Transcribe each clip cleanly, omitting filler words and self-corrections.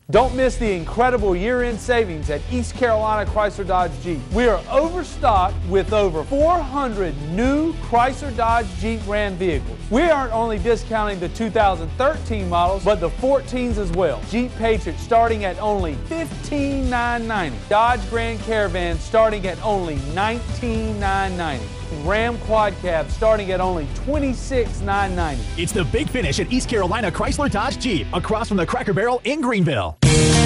Don't miss the incredible year-end savings at East Carolina Chrysler Dodge Jeep. We are overstocked with over 400 new Chrysler Dodge Jeep Ram vehicles. We aren't only discounting the 2013 models, but the 14s as well. Jeep Patriot starting at only $15,990. Dodge Grand Caravan starting at only $19,990. Ram Quad Cab starting at only $26,990. It's the big finish at East Carolina Chrysler Dodge Jeep, across from the Cracker Barrel in Greenville.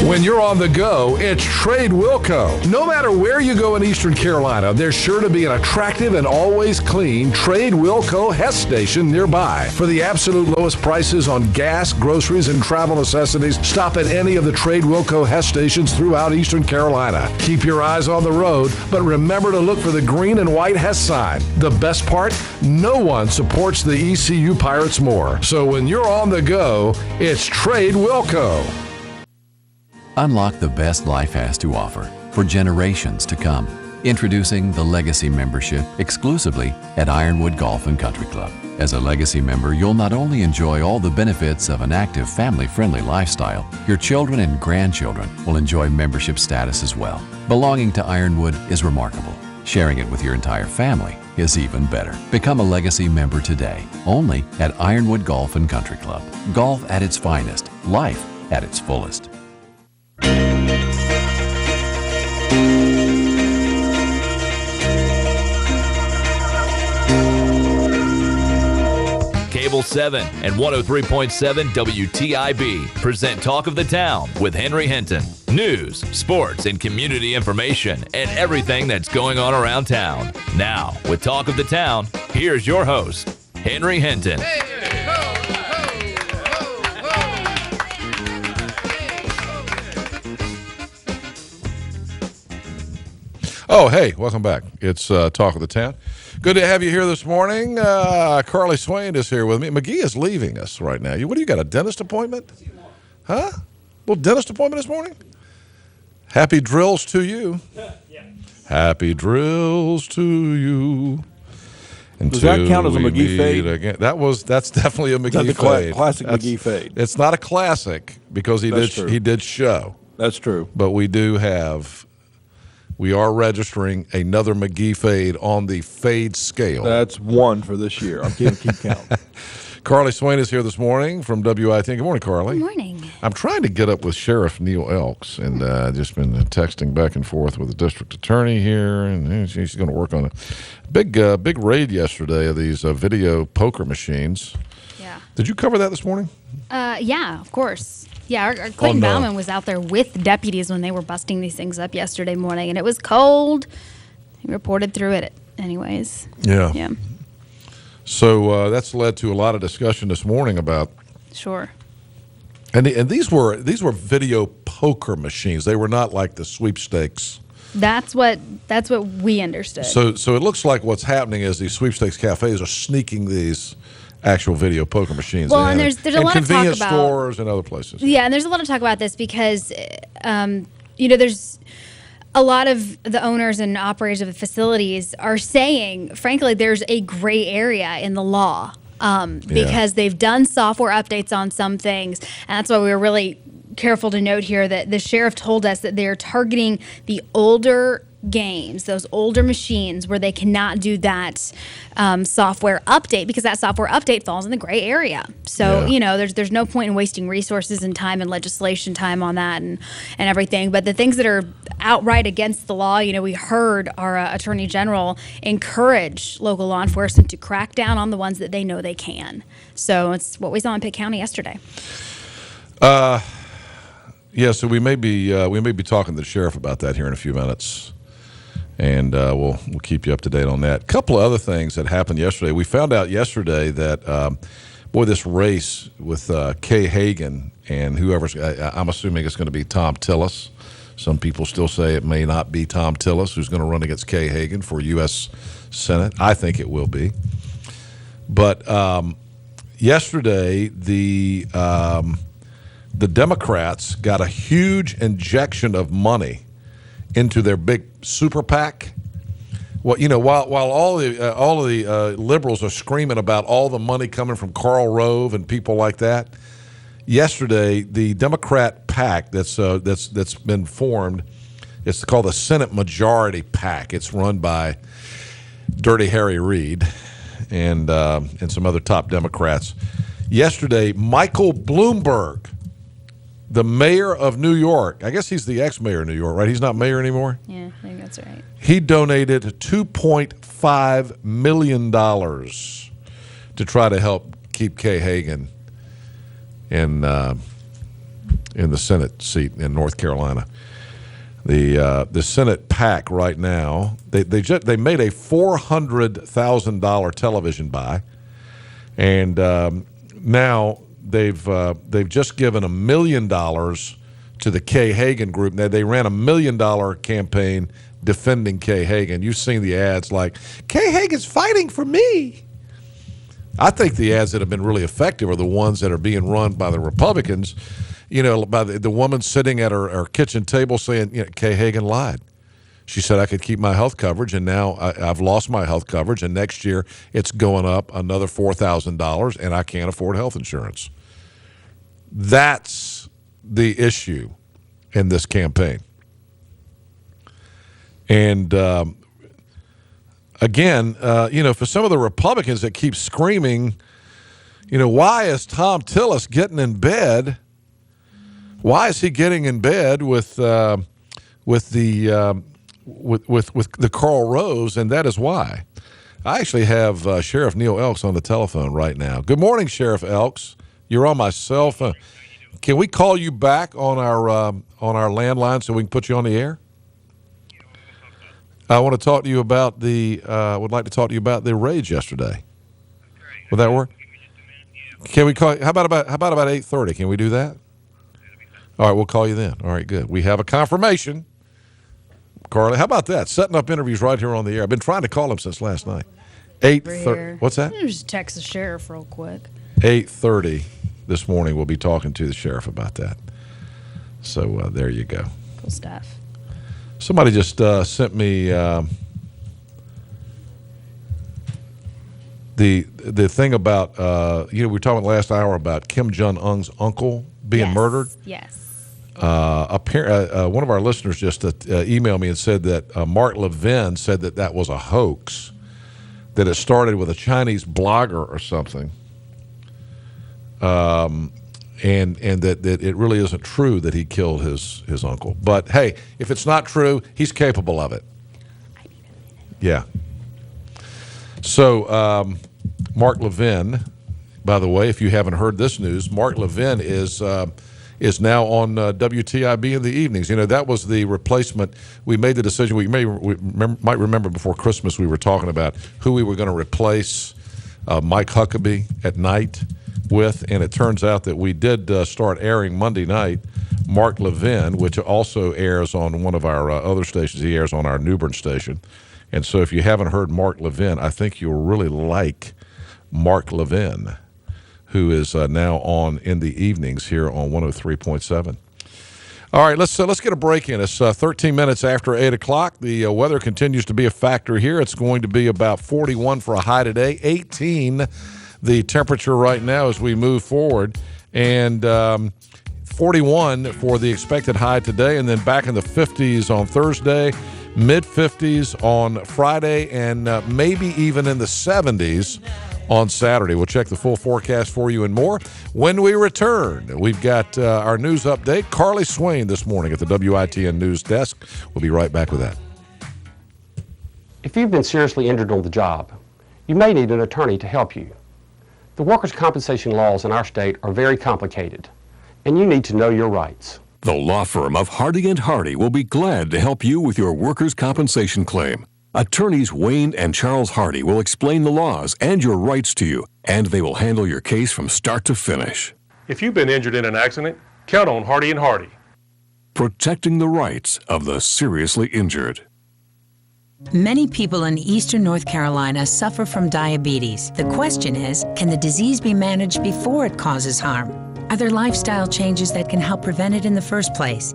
When you're on the go, it's Trade Wilco. No matter where you go in Eastern Carolina, there's sure to be an attractive and always clean Trade Wilco Hess station nearby. For the absolute lowest prices on gas, groceries, and travel necessities, stop at any of the Trade Wilco Hess stations throughout Eastern Carolina. Keep your eyes on the road, but remember to look for the green and white Hess sign. The best part? No one supports the ECU Pirates more. So when you're on the go, it's Trade Wilco. Unlock the best life has to offer for generations to come. Introducing the Legacy membership exclusively at Ironwood Golf and Country Club. As a Legacy member, you'll not only enjoy all the benefits of an active, family-friendly lifestyle, your children and grandchildren will enjoy membership status as well. Belonging to Ironwood is remarkable. Sharing it with your entire family is even better. Become a Legacy member today, only at Ironwood Golf and Country Club. Golf at its finest, life at its fullest. Cable 7 and 103.7 WTIB present Talk of the Town with Henry Hinton. News, sports, and community information, and everything that's going on around town. Now, with Talk of the Town, here's your host, Henry Hinton. Oh, hey, welcome back. It's Talk of the Town. Good to have you here this morning. Carly Swain is here with me. McGee is leaving us right now. What do you got, a dentist appointment? Huh? Well, dentist appointment this morning? Happy drills to you. Yeah. Happy drills to you. Does that count as a McGee fade? Again. That's definitely a McGee fade. Classic McGee fade. It's not a classic because he did show. That's true. But we are registering another McGee fade on the fade scale. That's one for this year. I'm going to keep count. Carly Swain is here this morning from WIT. Good morning, Carly. Good morning. I'm trying to get up with Sheriff Neil Elks, and just been texting back and forth with the district attorney here, and she's going to work on a big raid yesterday of these video poker machines. Yeah. Did you cover that this morning? Yeah, of course. Yeah, our Clayton Bauman was out there with deputies when they were busting these things up yesterday morning, and it was cold. He reported through it anyways. Yeah. Yeah. So that's led to a lot of discussion this morning about. Sure. And these were video poker machines. They were not like the sweepstakes. That's what we understood. So it looks like what's happening is these sweepstakes cafes are sneaking these actual video poker machines. Well, and there's a lot of talk about convenience stores and other places. Yeah, and there's a lot of talk about this because, there's a lot of the owners and operators of the facilities are saying, frankly, there's a gray area in the law because they've done software updates on some things, and that's why we were really careful to note here that the sheriff told us that they're targeting the older games, those older machines where they cannot do that software update because that software update falls in the gray area. So, there's no point in wasting resources and time and legislation time on that and everything. But the things that are outright against the law, we heard our Attorney General encourage local law enforcement to crack down on the ones that they know they can. So it's what we saw in Pitt County yesterday. Yeah, so we may be talking to the sheriff about that here in a few minutes. And we'll keep you up to date on that. A couple of other things that happened yesterday. We found out yesterday that, this race with Kay Hagan and whoever's, I'm assuming it's going to be Tom Tillis. Some people still say it may not be Tom Tillis who's going to run against Kay Hagan for U.S. Senate. I think it will be. But yesterday, the Democrats got a huge injection of money into their big super PAC. Well, while all of the liberals are screaming about all the money coming from Karl Rove and people like that, yesterday the Democrat PAC that's been formed. It's called the Senate Majority PAC. It's run by Dirty Harry Reid and some other top Democrats. Yesterday, Michael Bloomberg, the mayor of New York, I guess he's the ex-mayor of New York, right? He's not mayor anymore? Yeah, I think that's right. He donated $2.5 million to try to help keep Kay Hagan in the Senate seat in North Carolina. The Senate PAC right now, they made a $400,000 television buy, and now they've just given $1 million to the Kay Hagan group. Now they ran $1 million campaign defending Kay Hagan. You've seen the ads like Kay Hagan's fighting for me. I think the ads that have been really effective are the ones that are being run by the Republicans. You know, by the woman sitting at her kitchen table saying, you know, Kay Hagan lied. She said I could keep my health coverage, and now I've lost my health coverage, and next year it's going up another $4,000, and I can't afford health insurance. That's the issue in this campaign. And again, you know, for some of the Republicans that keep screaming, you know, why is Tom Tillis getting in bed? Why is he getting in bed with the Karl Rose? And that is why. I actually have Sheriff Neil Elks on the telephone right now. Good morning, Sheriff Elks. You're on my cell phone. Can we call you back on our landline so we can put you on the air? I want to talk to you about would like to talk to you about the raids yesterday. Would that work? Can we call? How about 8:30? Can we do that? All right, we'll call you then. All right, good. We have a confirmation. Carly, how about that? Setting up interviews right here on the air. I've been trying to call him since last night. 8:30. What's that? Just text the sheriff real quick. 8:30 this morning. We'll be talking to the sheriff about that. So there you go. Cool stuff. Somebody just sent me the thing about we were talking last hour about Kim Jong-un's uncle being murdered. Yes. One of our listeners just emailed me and said that Mark Levin said that was a hoax, that it started with a Chinese blogger or something, and that it really isn't true that he killed his uncle. But hey, if it's not true, he's capable of it. Yeah. So Mark Levin, by the way, if you haven't heard this news, Mark Levin is now on WTIB in the evenings. You know, that was the replacement. We made the decision. We might remember before Christmas we were talking about who we were going to replace Mike Huckabee at night with, and it turns out that we did start airing Monday night Mark Levin, which also airs on one of our other stations. He airs on our Newbern station. And so if you haven't heard Mark Levin, I think you'll really like Mark Levin, who is now on in the evenings here on 103.7. All right, let's get a break in. It's 13 minutes after 8 o'clock. The weather continues to be a factor here. It's going to be about 41 for a high today, 18 the temperature right now as we move forward, and 41 for the expected high today, and then back in the 50s on Thursday, mid-50s on Friday, and maybe even in the 70s on Saturday. We'll check the full forecast for you and more when we return. We've got our news update. Carly Swain this morning at the WITN News Desk. We'll be right back with that. If you've been seriously injured on the job, you may need an attorney to help you. The workers' compensation laws in our state are very complicated, and you need to know your rights. The law firm of Hardy & Hardy will be glad to help you with your workers' compensation claim. Attorneys Wayne and Charles Hardy will explain the laws and your rights to you, and they will handle your case from start to finish. If you've been injured in an accident, count on Hardy & Hardy. Protecting the rights of the seriously injured. Many people in eastern North Carolina suffer from diabetes. The question is, can the disease be managed before it causes harm? Are there lifestyle changes that can help prevent it in the first place?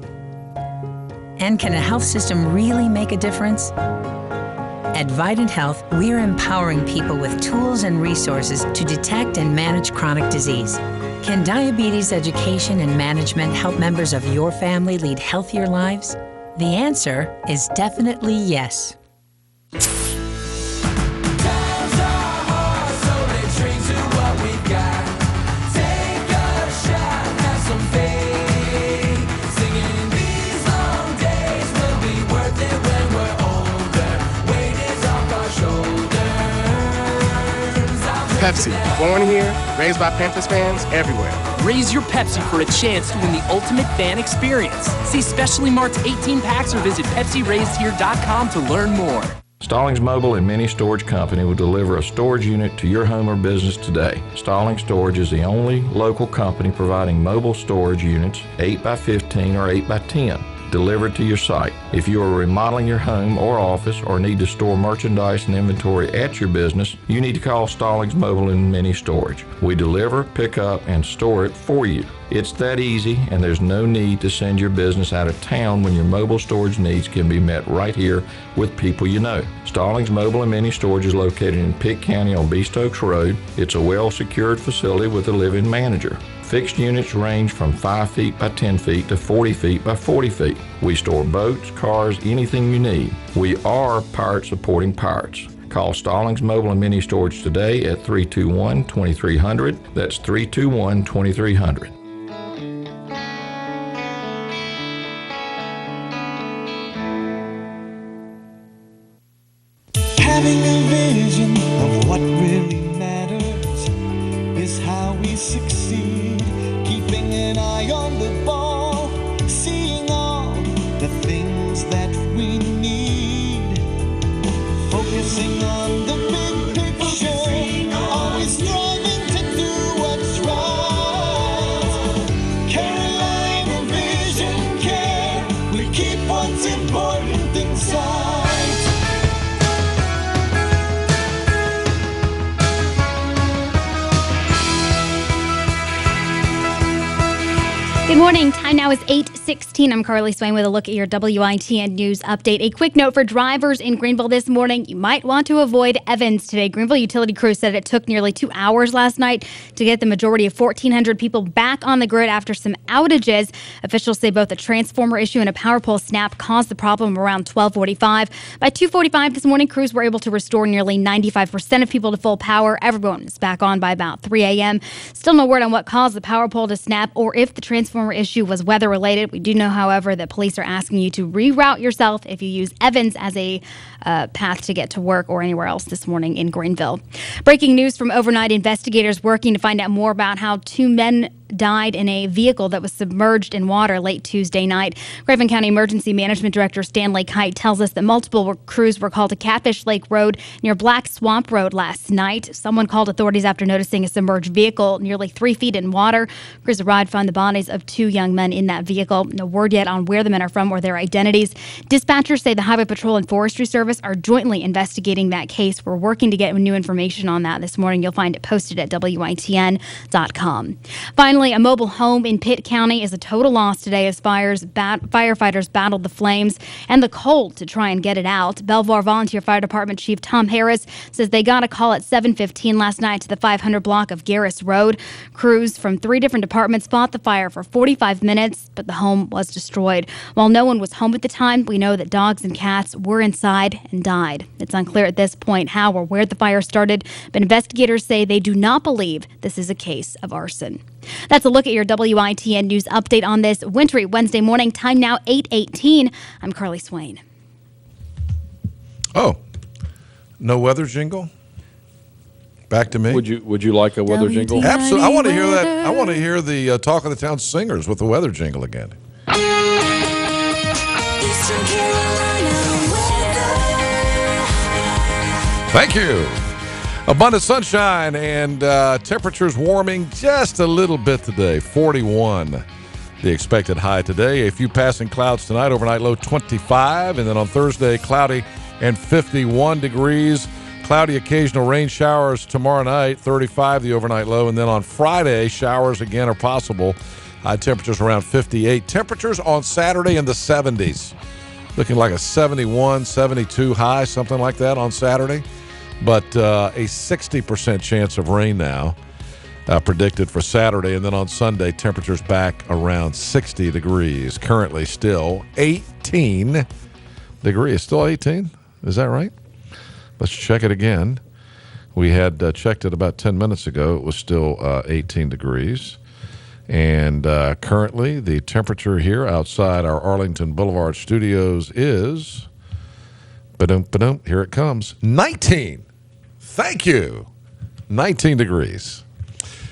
And can a health system really make a difference? At Vidant Health, we're empowering people with tools and resources to detect and manage chronic disease. Can diabetes education and management help members of your family lead healthier lives? The answer is definitely yes. Pepsi, born here, raised by Panthers fans everywhere. Raise your Pepsi for a chance to win the ultimate fan experience. See specially marked 18 packs or visit PepsiRaisedHere.com to learn more. Stallings Mobile and Mini Storage Company will deliver a storage unit to your home or business today. Stallings Storage is the only local company providing mobile storage units 8x15 or 8x10. Delivered to your site. If you are remodeling your home or office or need to store merchandise and inventory at your business, you need to call Stallings Mobile and Mini Storage. We deliver, pick up, and store it for you. It's that easy, and there's no need to send your business out of town when your mobile storage needs can be met right here with people you know. Stallings Mobile and Mini Storage is located in Pitt County on Beast Oaks Road. It's a well-secured facility with a live-in manager. Fixed units range from 5 feet by 10 feet to 40 feet by 40 feet. We store boats, cars, anything you need. We are pirate supporting pirates. Call Stallings Mobile and Mini Storage today at 321-2300. That's 321-2300. Having a vision of what really matters is how we succeed. Keeping an eye on the ball, seeing all the things that we need. Focusing on the big picture, always striving to do what's right. Carolina Vision Care, we keep what's important inside. Good morning. Time now is 8:16. I'm Carly Swain with a look at your WITN News update. A quick note for drivers in Greenville this morning. You might want to avoid Evans today. Greenville utility crews said it took nearly 2 hours last night to get the majority of 1,400 people back on the grid after some outages. Officials say both a transformer issue and a power pole snap caused the problem around 12:45. By 2:45 this morning, crews were able to restore nearly 95% of people to full power. Everyone is back on by about 3 a.m. Still no word on what caused the power pole to snap or if the transformer issue was weather related. We do know, however, that police are asking you to reroute yourself if you use Evans as a path to get to work or anywhere else this morning in Greenville. Breaking news from overnight, investigators working to find out more about how 2 men died in a vehicle that was submerged in water late Tuesday night. Craven County Emergency Management Director Stanley Kite tells us that multiple crews were called to Catfish Lake Road near Black Swamp Road last night. Someone called authorities after noticing a submerged vehicle nearly 3 feet in water. Crews arrived to find the bodies of 2 young men in that vehicle. No word yet on where the men are from or their identities. Dispatchers say the Highway Patrol and Forestry Service are jointly investigating that case. We're working to get new information on that this morning. You'll find it posted at WITN.com. Finally, a mobile home in Pitt County is a total loss today as firefighters battled the flames and the cold to try and get it out. Belvoir Volunteer Fire Department Chief Tom Harris says they got a call at 7:15 last night to the 500 block of Garris Road. Crews from 3 different departments fought the fire for 45 minutes, but the home was destroyed. While no one was home at the time, we know that dogs and cats were inside and died. It's unclear at this point how or where the fire started, but investigators say they do not believe this is a case of arson. That's a look at your WITN News update on this wintry Wednesday morning. Time now 8:18. I'm Carly Swain. Oh, no weather jingle? Back to me. Would you like a weather jingle? Absolutely. I want to hear that. I want to hear the Talk of the Town singers with the weather jingle again. Thank you. Abundant sunshine and temperatures warming just a little bit today. 41 the expected high today. A few passing clouds tonight. Overnight low 25. And then on Thursday, cloudy and 51 degrees. Cloudy occasional rain showers tomorrow night. 35 the overnight low. And then on Friday, showers again are possible. High temperatures around 58. Temperatures on Saturday in the 70s. Looking like a 71, 72 high, something like that on Saturday. But a 60% chance of rain now. predicted for Saturday. And then on Sunday, temperatures back around 60 degrees. Currently still 18 degrees. Still 18? Is that right? Let's check it again. We had checked it about 10 minutes ago. It was still 18 degrees. And currently, the temperature here outside our Arlington Boulevard studios is, here it comes, 19. Thank you. 19 degrees.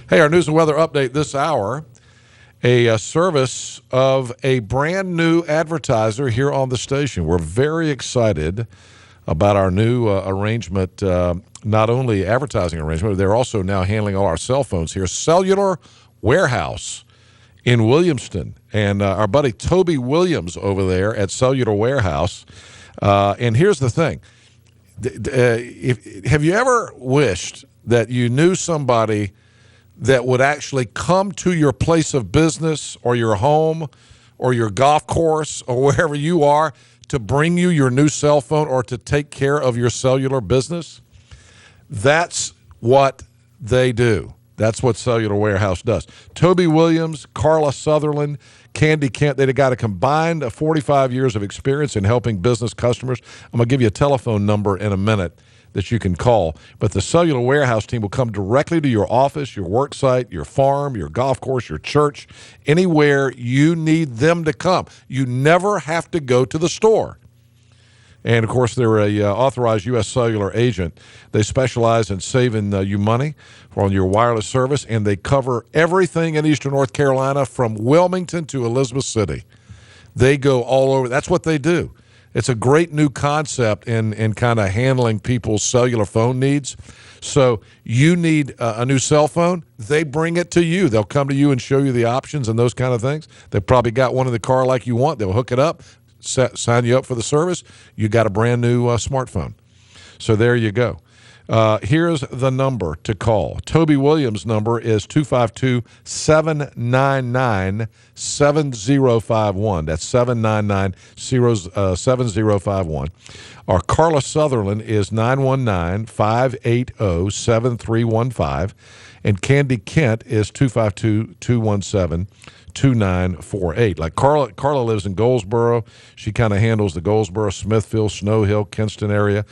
Hey, our news and weather update this hour, a service of a brand new advertiser here on the station. We're very excited about our new arrangement, not only advertising arrangement, they're also now handling all our cell phones here. Cellular Warehouse in Williamston, and our buddy Toby Williams over there at Cellular Warehouse. And here's the thing. Have you ever wished that you knew somebody that would actually come to your place of business or your home or your golf course or wherever you are to bring you your new cell phone or to take care of your cellular business? That's what they do. That's what Cellular Warehouse does. Toby Williams, Carla Sutherland, Candy Kent, they got a combined 45 years of experience in helping business customers. I'm going to give you a telephone number in a minute that you can call. But the Cellular Warehouse team will come directly to your office, your work site, your farm, your golf course, your church, anywhere you need them to come. You never have to go to the store. And, of course, they're a authorized U.S. cellular agent. They specialize in saving you money on your wireless service, and they cover everything in eastern North Carolina from Wilmington to Elizabeth City. They go all over. That's what they do. It's a great new concept in kind of handling people's cellular phone needs. So you need a new cell phone, they bring it to you. They'll come to you and show you the options and those kind of things. They've probably got one in the car like you want. They'll hook it up, sign you up for the service. You got a brand new smartphone. So there you go. Here's the number to call. Toby Williams' number is 252-799-7051. That's 799-7051. Our Carla Sutherland is 919-580-7315. And Candy Kent is 252-217-2948. Like Carla lives in Goldsboro. She kind of handles the Goldsboro, Smithfield, Snow Hill, Kinston area.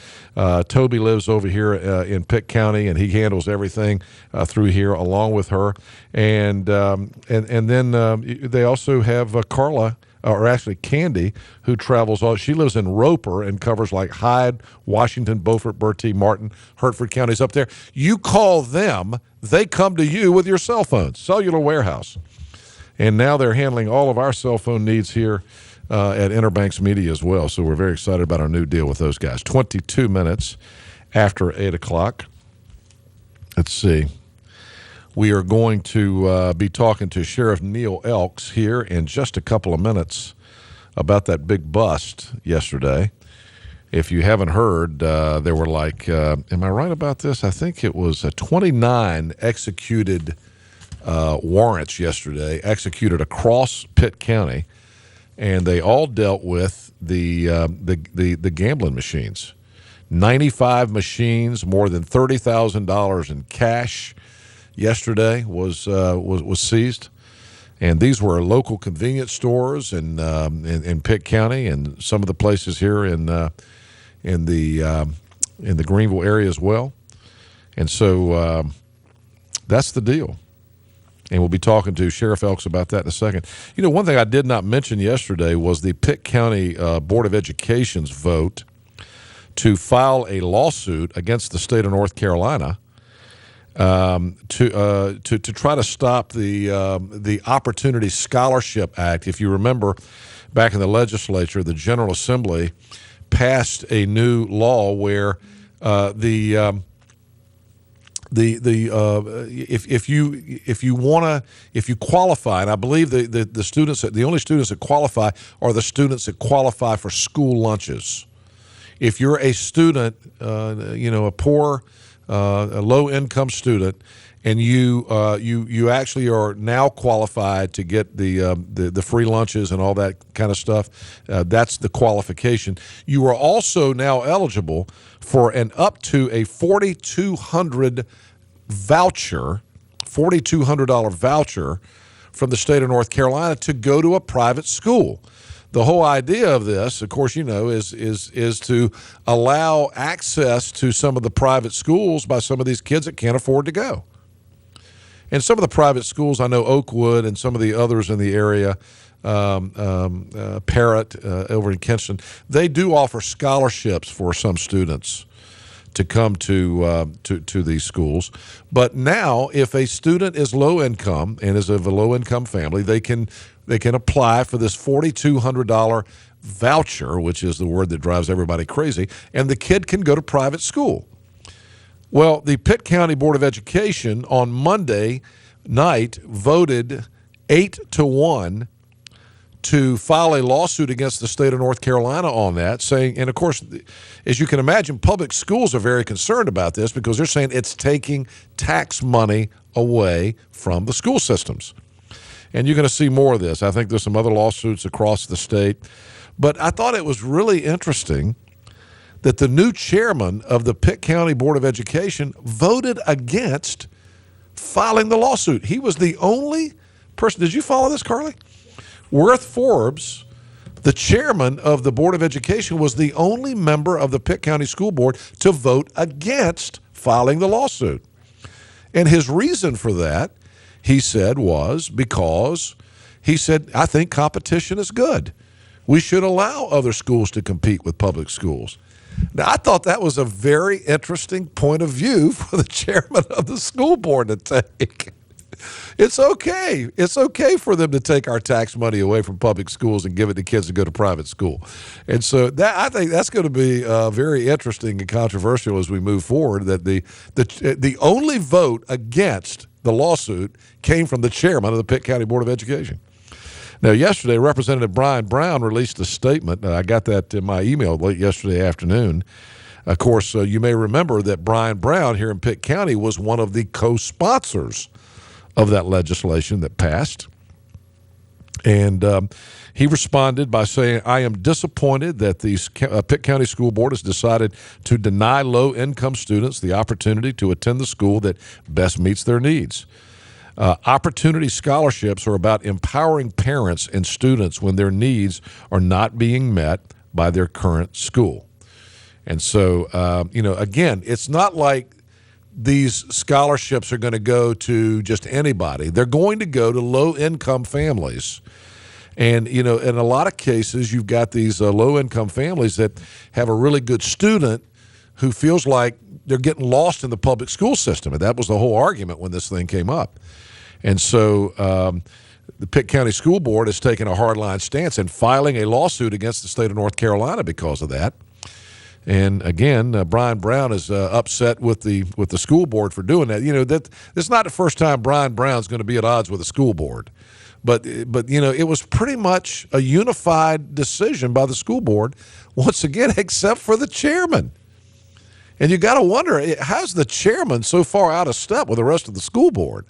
Toby lives over here in Pitt County, and he handles everything through here along with her. And then they also have Carla, or actually Candy, who travels all. She lives in Roper and covers like Hyde, Washington, Beaufort, Bertie, Martin, Hertford counties up there. You call them, they come to you with your cell phones. Cellular Warehouse. And now they're handling all of our cell phone needs here at Interbanks Media as well. So we're very excited about our new deal with those guys. 22 minutes after 8 o'clock. Let's see. We are going to be talking to Sheriff Neil Elks here in just a couple of minutes about that big bust yesterday. If you haven't heard, there were like, am I right about this? I think it was 29 executed warrants yesterday, executed across Pitt County, and they all dealt with the gambling machines. 95 machines, more than $30,000 in cash yesterday was seized, and these were local convenience stores in Pitt County and some of the places here in the Greenville area as well. And so that's the deal. And we'll be talking to Sheriff Elks about that in a second. You know, one thing I did not mention yesterday was the Pitt County Board of Education's vote to file a lawsuit against the state of North Carolina to try to stop the Opportunity Scholarship Act. If you remember, back in the legislature, the General Assembly passed a new law where if you qualify, and I believe the students, the only students that qualify are the students that qualify for school lunches. If you're a student, a poor, a low-income student, and you actually are now qualified to get the free lunches and all that kind of stuff, that's the qualification. You are also now eligible for an up to a $4,200 voucher $4,200 voucher from the state of North Carolina to go to a private school. The whole idea of this, of course, you know, is to allow access to some of the private schools by some of these kids that can't afford to go. And some of the private schools, I know Oakwood and some of the others in the area, Parrott over in Kinston, they do offer scholarships for some students to come to these schools. But now, if a student is low income and is of a low income family, they can apply for this $4,200 voucher, which is the word that drives everybody crazy, and the kid can go to private school. Well, the Pitt County Board of Education on Monday night voted 8-1 to file a lawsuit against the state of North Carolina on that, saying, and of course, as you can imagine, public schools are very concerned about this because they're saying it's taking tax money away from the school systems. And you're going to see more of this. I think there's some other lawsuits across the state. But I thought it was really interesting that the new chairman of the Pitt County Board of Education voted against filing the lawsuit. He was the only person. Did you follow this, Carly? Worth Forbes, the chairman of the Board of Education, was the only member of the Pitt County School Board to vote against filing the lawsuit. And his reason for that, he said, was because he said, I think competition is good. We should allow other schools to compete with public schools. Now, I thought that was a very interesting point of view for the chairman of the school board to take. It's okay. It's okay for them to take our tax money away from public schools and give it to kids to go to private school. And so that, I think that's going to be very interesting and controversial as we move forward, that the only vote against the lawsuit came from the chairman of the Pitt County Board of Education. Now, yesterday, Representative Brian Brown released a statement. I got that in my email late yesterday afternoon. Of course, you may remember that Brian Brown here in Pitt County was one of the co-sponsors of that legislation that passed. And he responded by saying, I am disappointed that the Pitt County School Board has decided to deny low-income students the opportunity to attend the school that best meets their needs. Opportunity scholarships are about empowering parents and students when their needs are not being met by their current school. And so, again, it's not like these scholarships are going to go to just anybody. They're going to go to low-income families. And, in a lot of cases, you've got these low-income families that have a really good student who feels like they're getting lost in the public school system. And that was the whole argument when this thing came up. And so the Pitt County School Board has taken a hardline stance in filing a lawsuit against the state of North Carolina because of that. And again, Brian Brown is upset with the school board for doing that. This is not the first time Brian Brown's going to be at odds with the school board. But it was pretty much a unified decision by the school board, once again, except for the chairman. And you got to wonder, how's the chairman so far out of step with the rest of the school board?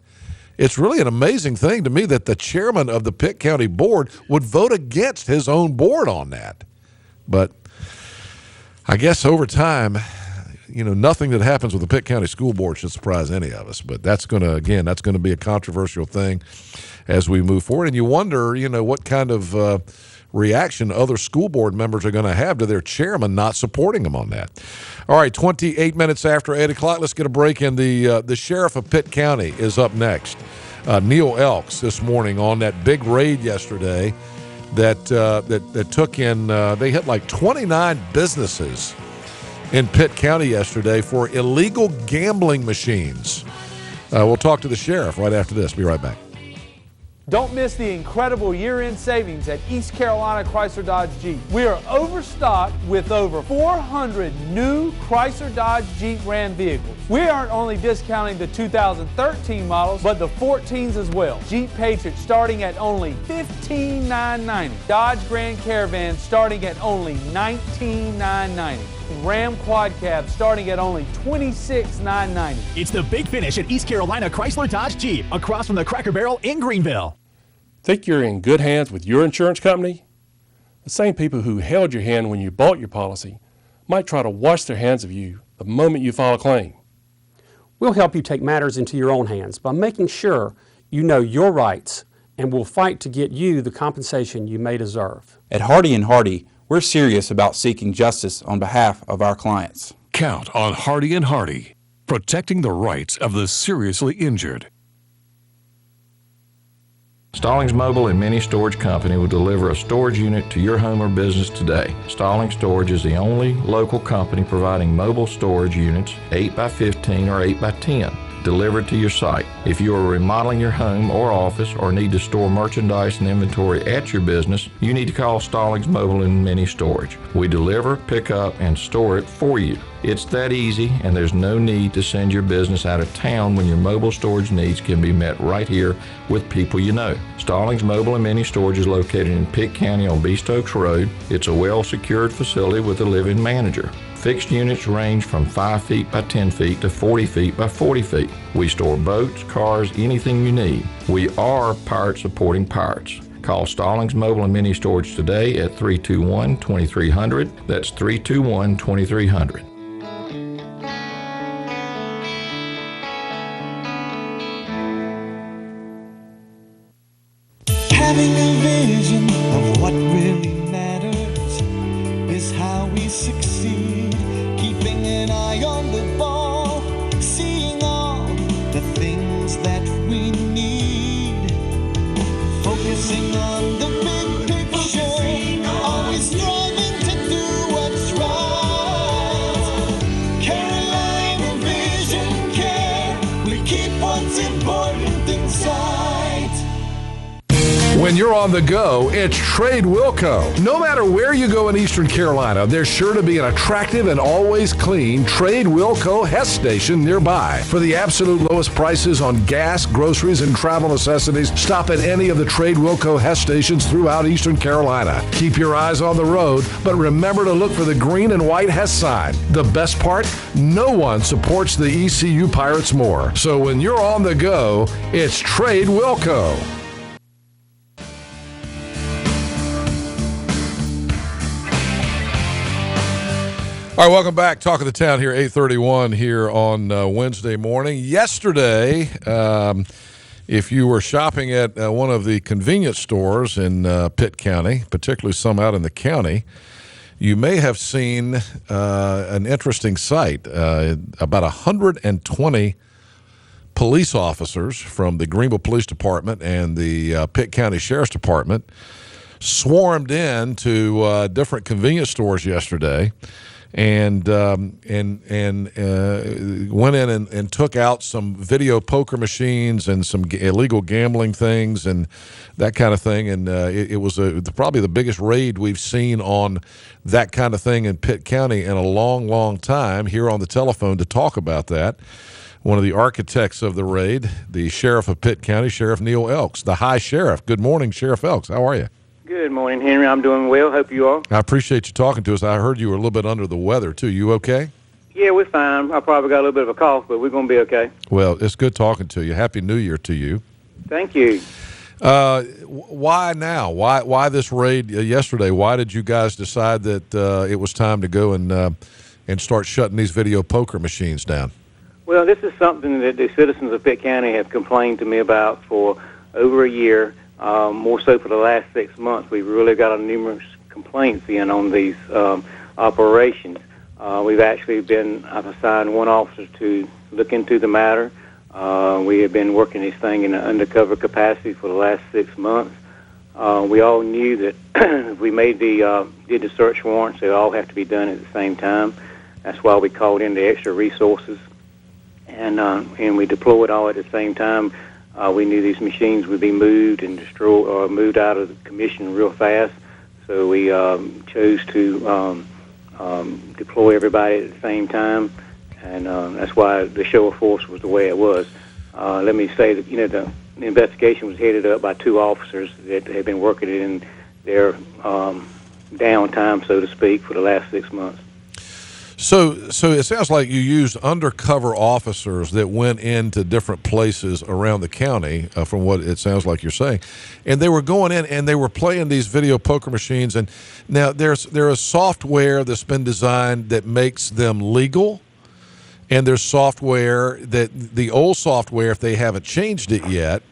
It's really an amazing thing to me that the chairman of the Pitt County Board would vote against his own board on that. But I guess over time, nothing that happens with the Pitt County School Board should surprise any of us. But that's going to be a controversial thing as we move forward. And you wonder, what kind of reaction other school board members are going to have to their chairman not supporting them on that. All right, 28 minutes after 8 o'clock, let's get a break. And the sheriff of Pitt County is up next. Neil Elks this morning on that big raid yesterday that took in, they hit like 29 businesses in Pitt County yesterday for illegal gambling machines. We'll talk to the sheriff right after this. Be right back. Don't miss the incredible year-end savings at East Carolina Chrysler Dodge Jeep. We are overstocked with over 400 new Chrysler Dodge Jeep Ram vehicles. We aren't only discounting the 2013 models, but the 14s as well. Jeep Patriot starting at only $15,990. Dodge Grand Caravan starting at only $19,990. Ram Quad Cab starting at only $26,990. It's the big finish at East Carolina Chrysler Dodge Jeep, across from the Cracker Barrel in Greenville. Think you're in good hands with your insurance company? The same people who held your hand when you bought your policy might try to wash their hands of you the moment you file a claim. We'll help you take matters into your own hands by making sure you know your rights, and we'll fight to get you the compensation you may deserve. At Hardy & Hardy, we're serious about seeking justice on behalf of our clients. Count on Hardy & Hardy, protecting the rights of the seriously injured. Stallings Mobile and Mini Storage Company will deliver a storage unit to your home or business today. Stallings Storage is the only local company providing mobile storage units 8x15 or 8x10 delivered to your site. If you are remodeling your home or office or need to store merchandise and inventory at your business, you need to call Stallings Mobile and Mini Storage. We deliver, pick up, and store it for you. It's that easy, and there's no need to send your business out of town when your mobile storage needs can be met right here with people you know. Stallings Mobile and Mini Storage is located in Pitt County on Beast Oaks Road. It's a well-secured facility with a live-in manager. Fixed units range from 5 feet by 10 feet to 40 feet by 40 feet. We store boats, cars, anything you need. We are pirate supporting pirates. Call Stallings Mobile and Mini Storage today at 321-2300. That's 321-2300. Having a vision of what really matters is how we succeed. Keeping an eye on the ball, seeing all the things that we need. Focusing on the big picture, always striving to do what's right. Carolina Vision Care, we keep what's important inside. When you're on the go, it's Trade Wilco. No matter where you go in Eastern Carolina, there's sure to be an attractive and always clean Trade Wilco Hess station nearby. For the absolute lowest prices on gas, groceries, and travel necessities, stop at any of the Trade Wilco Hess stations throughout Eastern Carolina. Keep your eyes on the road, but remember to look for the green and white Hess sign. The best part? No one supports the ECU Pirates more. So when you're on the go, it's Trade Wilco. All right, welcome back. Talk of the Town here, 8:31 here on Wednesday morning. Yesterday, if you were shopping at one of the convenience stores in Pitt County, particularly some out in the county, you may have seen an interesting sight. About 120 police officers from the Greenville Police Department and the Pitt County Sheriff's Department swarmed in to different convenience stores yesterday. And went in and took out some video poker machines and some illegal gambling things and that kind of thing. And it was probably the biggest raid we've seen on that kind of thing in Pitt County in a long, long time. Here on the telephone to talk about that, one of the architects of the raid, the Sheriff of Pitt County, Sheriff Neil Elks, the High Sheriff. Good morning, Sheriff Elks. How are you? Good morning, Henry. I'm doing well. Hope you are. I appreciate you talking to us. I heard you were a little bit under the weather, too. You okay? Yeah, we're fine. I probably got a little bit of a cough, but we're going to be okay. Well, it's good talking to you. Happy New Year to you. Thank you. Why now? Why this raid yesterday? Why did you guys decide that it was time to go and start shutting these video poker machines down? Well, this is something that the citizens of Pitt County have complained to me about for over a year. More so for the last 6 months. We've really got numerous complaints in on these operations. I've assigned one officer to look into the matter. We have been working this thing in an undercover capacity for the last 6 months. We all knew that if we did the search warrants, they all have to be done at the same time. That's why we called in the extra resources, and we deployed all at the same time. We knew these machines would be moved and destroyed or moved out of the commission real fast, so we chose to deploy everybody at the same time, and that's why the show of force was the way it was. Let me say that the investigation was headed up by two officers that had been working it in their downtime, so to speak, for the last 6 months. So it sounds like you used undercover officers that went into different places around the county, from what it sounds like you're saying, and they were going in and they were playing these video poker machines. And now there is software that's been designed that makes them legal, and there's software that the old software, if they haven't changed it yet,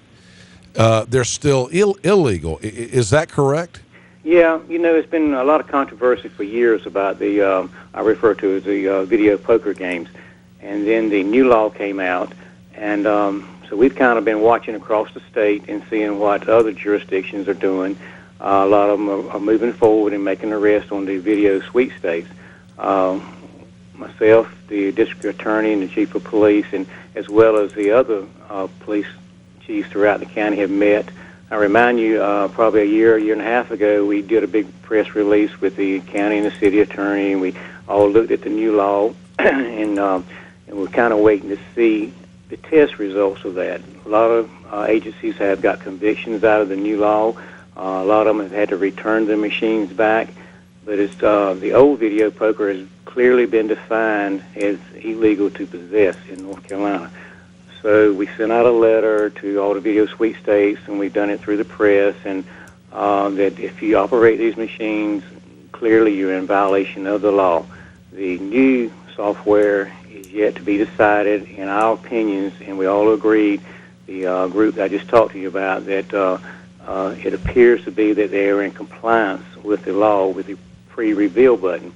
they're still illegal. Is that correct? Yeah, there's been a lot of controversy for years about the, I refer to as the video poker games. And then the new law came out, and so we've kind of been watching across the state and seeing what other jurisdictions are doing. A lot of them are moving forward and making arrests on the video sweepstakes. Myself, the district attorney, and the chief of police, and as well as the other police chiefs throughout the county have met. I remind you, probably a year and a half ago, we did a big press release with the county and the city attorney, and we all looked at the new law, and we're kind of waiting to see the test results of that. A lot of agencies have got convictions out of the new law. A lot of them have had to return their machines back. But it's the old video poker has clearly been defined as illegal to possess in North Carolina. So we sent out a letter to all the video sweepstakes, and we've done it through the press, and that if you operate these machines, clearly you're in violation of the law. The new software is yet to be decided, in our opinions, and we all agreed, the group that I just talked to you about, that it appears to be that they are in compliance with the law with the pre-reveal button.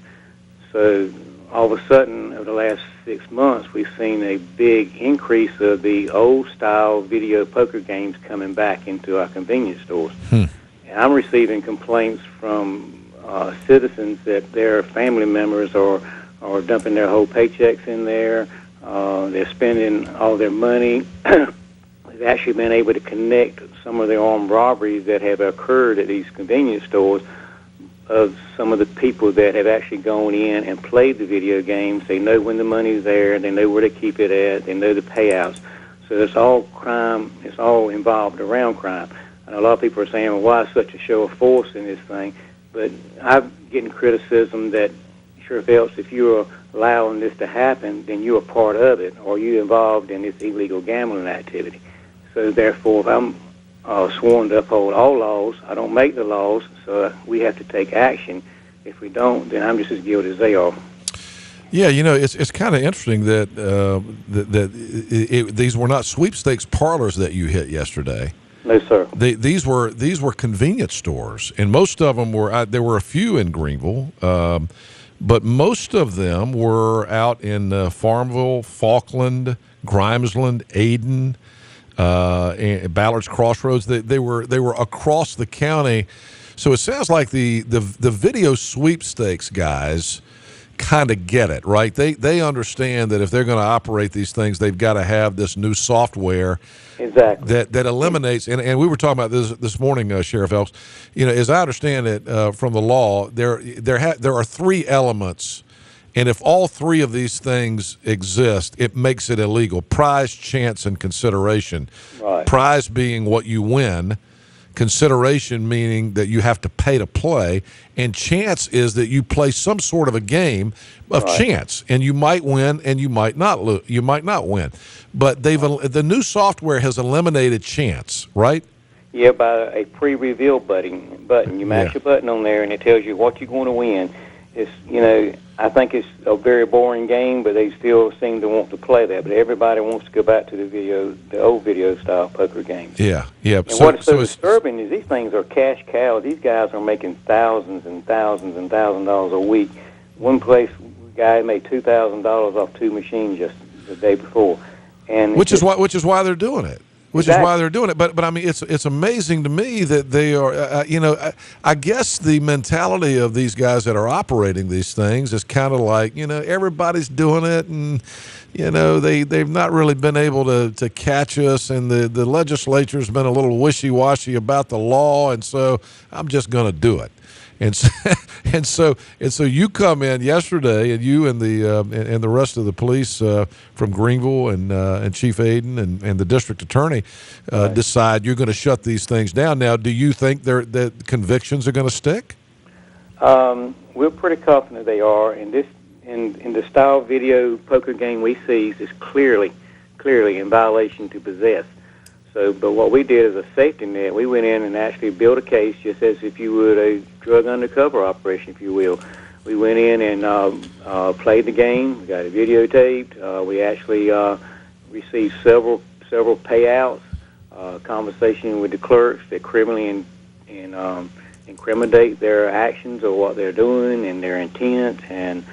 So all of a sudden, over the last 6 months, we've seen a big increase of the old-style video poker games coming back into our convenience stores. And I'm receiving complaints from citizens that their family members are dumping their whole paychecks in there. They're spending all their money. We've actually been able to connect some of the armed robberies that have occurred at these convenience stores of some of the people that have actually gone in and played the video games. They know when the money's there. They know where to keep it at. They know the payouts. So it's all crime. It's all involved around crime. And a lot of people are saying, well, why such a show of force in this thing? But I'm getting criticism that, Sheriff Elks, if you're allowing this to happen, then you're a part of it, or you're involved in this illegal gambling activity. So therefore, if I'm sworn to uphold all laws, I don't make the laws, so we have to take action. If we don't, then I'm just as guilty as they are. Yeah, it's kind of interesting that these were not sweepstakes parlors that you hit yesterday. No, sir. These were convenience stores, and most of them were. There were a few in Greenville, but most of them were out in Farmville, Falkland, Grimesland, Ayden, and Ballard's Crossroads. They were across the county. So it sounds like the video sweepstakes guys kind of get it, right? They understand that if they're going to operate these things, they've got to have this new software that eliminates. And we were talking about this morning, Sheriff Elks. As I understand it from the law, there are three elements. And if all three of these things exist, it makes it illegal. Prize, chance, and consideration. Right. Prize being what you win. Consideration meaning that you have to pay to play. And chance is that you play some sort of a game of chance. And you might win and you might not you might not win. But the new software has eliminated chance, right? Yeah, by a pre-reveal button. You match a button on there and it tells you what you're going to win. It's, I think it's a very boring game, but they still seem to want to play that. But everybody wants to go back to the old video style poker games. Yeah. And what is so disturbing is these things are cash cows. These guys are making thousands and thousands and $1,000s a week. One place, guy made $2,000 off two machines just the day before, and which is why they're doing it. Which is why they're doing it. But I mean, it's amazing to me that they are, I guess the mentality of these guys that are operating these things is kind of like, everybody's doing it, and, they've not really been able to catch us, and the legislature's been a little wishy-washy about the law, and so I'm just going to do it. And so you come in yesterday, and you and the rest of the police from Greenville and Chief Ayden and the district attorney decide you're going to shut these things down. Now, do you think that convictions are going to stick? We're pretty confident they are. And this in the style video poker game we seized is clearly in violation to possess. So, but what we did as a safety net, we went in and actually built a case just as if you would a drug undercover operation, if you will. we went in and played the game. We got it videotaped. We actually received several payouts. Conversation with the clerks that criminally incriminate their actions or what they're doing and their intent, and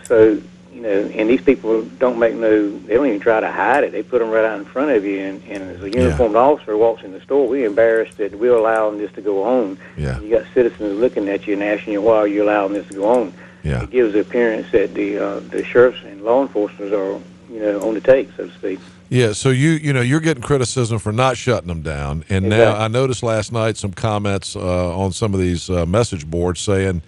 so and these people don't they don't even try to hide it. They put them right out in front of you, and as a uniformed officer walks in the store, we're embarrassed that we're allowing this to go on. Yeah. You got citizens looking at you and asking you, why are you allowing this to go on? Yeah. It gives the appearance that the sheriffs and law enforcement are on the take, so to speak. Yeah, so you're getting criticism for not shutting them down, and now I noticed last night some comments on some of these message boards saying,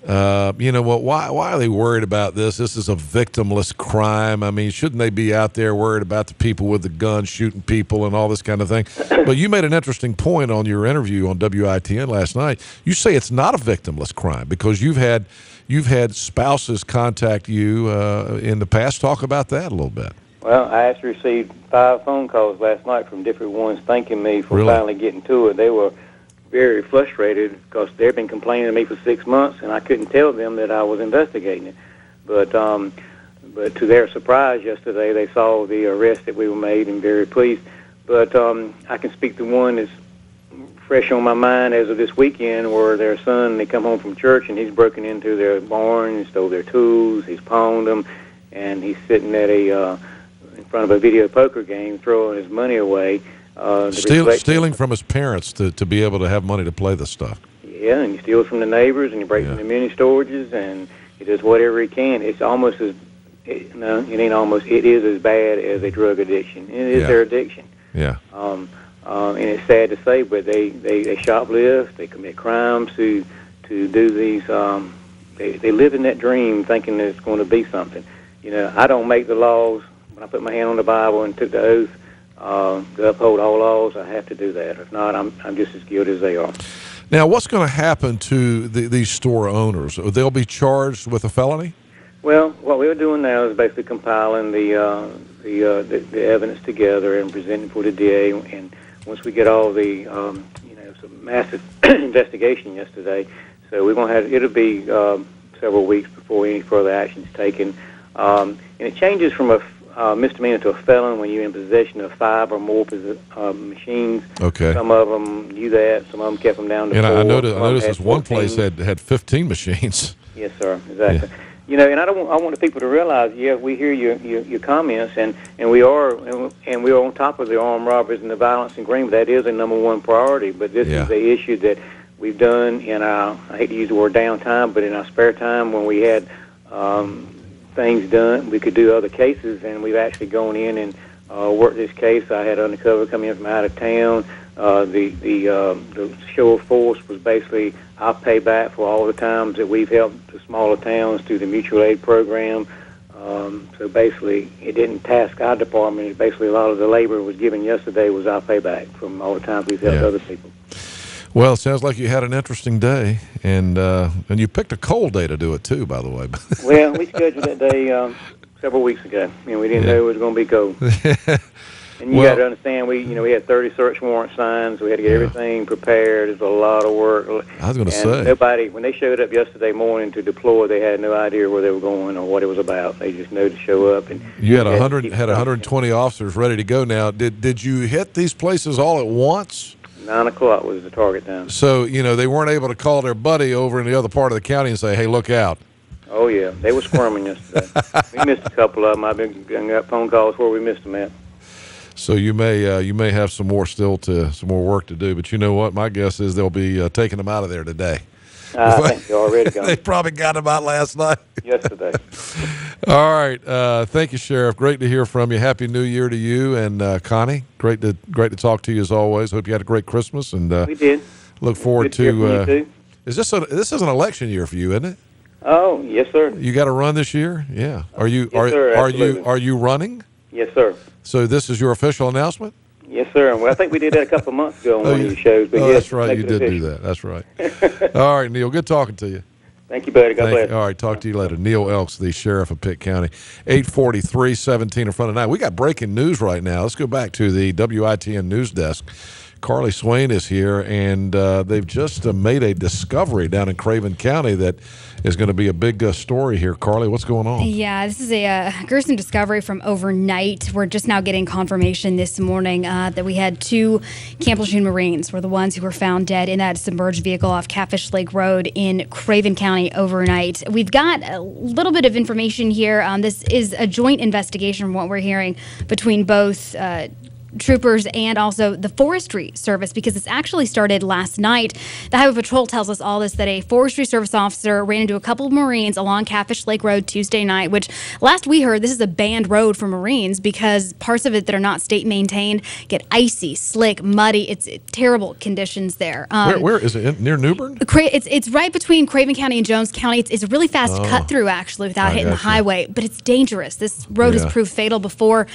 why are they worried about this? This is a victimless crime. I mean, shouldn't they be out there worried about the people with the guns shooting people and all this kind of thing? But you made an interesting point on your interview on WITN last night. You say it's not a victimless crime because you've had spouses contact you in the past. Talk about that a little bit. Well, I actually received 5 phone calls last night from different ones thanking me for Really? finally getting to it. They were very frustrated because they've been complaining to me for 6 months, and I couldn't tell them that I was investigating it. But to their surprise yesterday, they saw the arrest that we were made and very pleased. But I can speak to one that's fresh on my mind as of this weekend, where their son, they come home from church, and he's broken into their barn and stole their tools. He's pawned them, and he's sitting at in front of a video poker game, throwing his money away. Stealing from his parents to be able to have money to play this stuff. Yeah, and he steals from the neighbors, and he breaks into mini storages, and he does whatever he can. It's almost it ain't almost. It is as bad as a drug addiction. It is their addiction. Yeah. And it's sad to say, but they shoplift, they commit crimes to do these. They live in that dream, thinking that it's going to be something. I don't make the laws. When I put my hand on the Bible and took the oath to uphold all laws, I have to do that. If not, I'm just as guilty as they are. Now, what's going to happen to these store owners? They'll be charged with a felony? Well, what we're doing now is basically compiling the evidence together and presenting for the DA. And once we get all the, some massive investigation yesterday, so we're going to have, it'll be several weeks before any further action is taken. And it changes from a misdemeanor to a felon when you're in possession of 5 or more machines. Okay. Some of them knew that. Some of them kept them down to 4. I noticed this one place had 15 machines. Yes, sir. Exactly. Yeah. And I want the people to realize, we hear your comments, and we are on top of the armed robberies and the violence in Greenville. That is a #1 priority. But this is the issue that we've done in our, I hate to use the word downtime, but in our spare time when we had things done, we could do other cases, and we've actually gone in and worked this case. I had undercover coming in from out of town. The show of force was basically our payback for all the times that we've helped the smaller towns through the mutual aid program. So basically, it didn't task our department. Basically, a lot of the labor was given yesterday was our payback from all the times we've helped other people. Well, it sounds like you had an interesting day, and you picked a cold day to do it too, by the way. Well, we scheduled that day several weeks ago, and we didn't know it was going to be cold. And you got to understand, we had 30 search warrant signs. We had to get everything prepared. It was a lot of work. I was going to say, nobody, when they showed up yesterday morning to deploy, they had no idea where they were going or what it was about. They just knew to show up. And you had 120 officers ready to go. Now, did you hit these places all at once? 9 o'clock was the target time. So, they weren't able to call their buddy over in the other part of the county and say, hey, look out. Oh, yeah. They were squirming yesterday. We missed a couple of them. I've been getting up phone calls where we missed them at. So you may have some more work to do. But you know what? My guess is they'll be taking them out of there today. I think they're already gone. They probably got them out last night. Yesterday. All right. Thank you, Sheriff. Great to hear from you. Happy New Year to you and Connie. Great to talk to you as always. Hope you had a great Christmas. And we did. Look forward to. This is an election year for you, isn't it? Oh, yes, sir. You got to run this year? Yeah. Are you running? Yes, sir. So this is your official announcement? Yes, sir. Well, I think we did that a couple of months ago on one of your shows. But yes, that's right. You did do that. That's right. All right, Neil. Good talking to you. Thank you, buddy. God bless. All right. Talk to you later. Neil Elks, the sheriff of Pitt County. 8:43, 17 in front of 9. We got breaking news right now. Let's go back to the WITN news desk. Carly Swain is here, and they've just made a discovery down in Craven County that is going to be a big story here. Carly, what's going on? Yeah, this is a gruesome discovery from overnight. We're just now getting confirmation this morning that we had 2 Camp Lejeune Marines were the ones who were found dead in that submerged vehicle off Catfish Lake Road in Craven County overnight. We've got a little bit of information here. This is a joint investigation from what we're hearing between both troopers and also the Forestry Service, because it's actually started last night. The Highway Patrol tells us all this, that a Forestry Service officer ran into a couple of Marines along Catfish Lake Road Tuesday night, which last we heard, this is a banned road for Marines because parts of it that are not state maintained get icy, slick, muddy. It's terrible conditions there. Where is it? Near New Bern? It's right between Craven County and Jones County. It's a really fast cut through, actually, without hitting the highway, but it's dangerous. This road has proved fatal before.